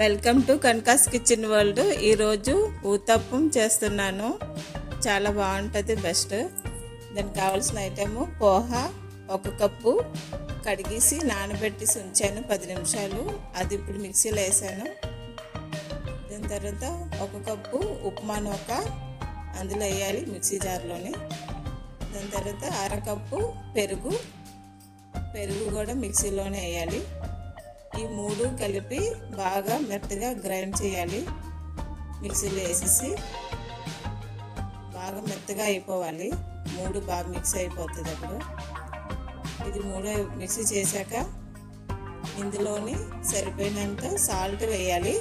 Welcome to Kanaka's kitchen world. ఈరోజు ఊతప్పం చేస్తున్నాను. చాలా బాగుంటుంది, బెస్ట్. దానికి కావాల్సిన ఐటెము పోహ 1 కప్పు కడిగేసి నానబెట్టేసి ఉంచాను 10 నిమిషాలు. అది ఇప్పుడు మిక్సీలో వేసాను. దాని తర్వాత 1 కప్పు ఉప్మా నూక అందులో వేయాలి మిక్సీ జార్లోని. దాని తర్వాత 1/2 కప్పు పెరుగు కూడా మిక్సీలోనే వేయాలి. ఈ 3 కలిపి బాగా మెత్తగా గ్రైండ్ చేయాలి. మిక్సీలో వేసేసి బాగా మెత్తగా అయిపోవాలి. 3 బాగా మిక్స్ అయిపోతుంది. అప్పుడు ఇది 3 మిక్సీ చేశాక ఇందులోని సరిపోయినంత సాల్ట్ వేయాలి.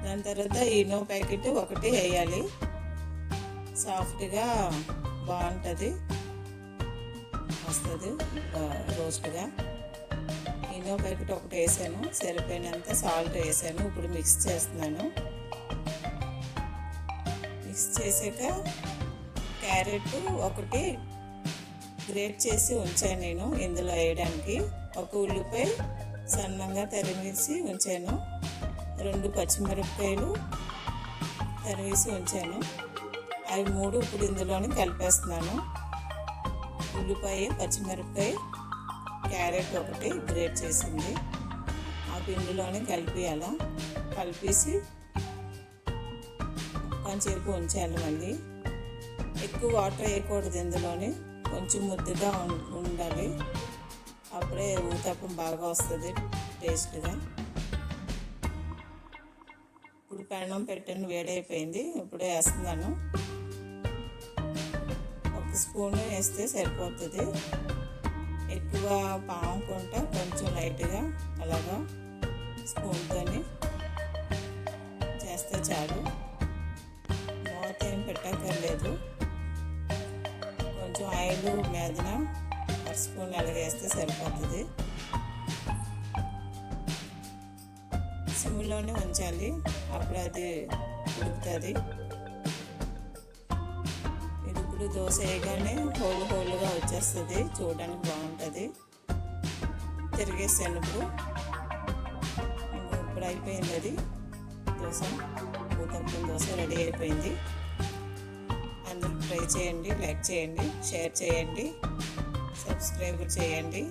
దాని తర్వాత ఈనో ప్యాకెట్ 1 వేయాలి. సాఫ్ట్గా బాగుంటుంది, వస్తుంది రోస్ట్గా. ఈనో ప్యాకెట్ 1 వేసాను, సరిపోయినంత సాల్ట్ వేసాను. ఇప్పుడు మిక్స్ చేస్తున్నాను. మిక్స్ చేసాక క్యారెట్ 1 గ్రేట్ చేసి ఉంచాను నేను ఇందులో వేయడానికి. 1 ఉల్లిపాయ సన్నంగా తరిమేసి ఉంచాను. 2 పచ్చిమిరపకాయలు తరిమేసి ఉంచాను. అవి 3 ఇప్పుడు ఇందులోనే కలిపేస్తున్నాను. ఉల్లిపాయ, పచ్చిమిరపకాయ, క్యారెట్ 1 గ్రేట్ చేసింది ఆ పిండిలోనే కలిపియాలా. కలిపేసి కొంచెంసేపు ఉంచాలి. మళ్ళీ ఎక్కువ వాటర్ వేయకూడదు ఇందులోనే, కొంచెం ముద్దగా ఉండాలి. అప్పుడే ఊతప్పం బాగా వస్తుంది, టేస్ట్గా. ఇప్పుడు పెనం పెట్టాను, వేడైపోయింది. ఇప్పుడే వేస్తున్నాను. 1 స్పూన్ వేస్తే సరిపోతుంది. ఎక్కువ పాముకుంటా కొంచెం లైట్గా అలాగా స్పూన్తో చేస్తే చాలు. మూత ఏం పెట్టక్కర్లేదు. కొంచెం ఆయిల్ మీదన 1 స్పూన్ అలాగే వేస్తే సరిపోతుంది. సిమ్లోనే ఉంచాలి, అప్పుడు అది ఉడుకుతుంది. ఇది ఇప్పుడు దోశ వేయగానే హోల్గా వచ్చేస్తుంది, చూడడానికి బాగుంటుంది. తిరిగేసాను. ఇప్పుడు అయిపోయింది అది దోశ. ఊతప్పం దోశ రెడీ అయిపోయింది. అందరూ ట్రై చేయండి, లైక్ చేయండి, షేర్ చేయండి, సబ్స్క్రైబ్ చేయండి.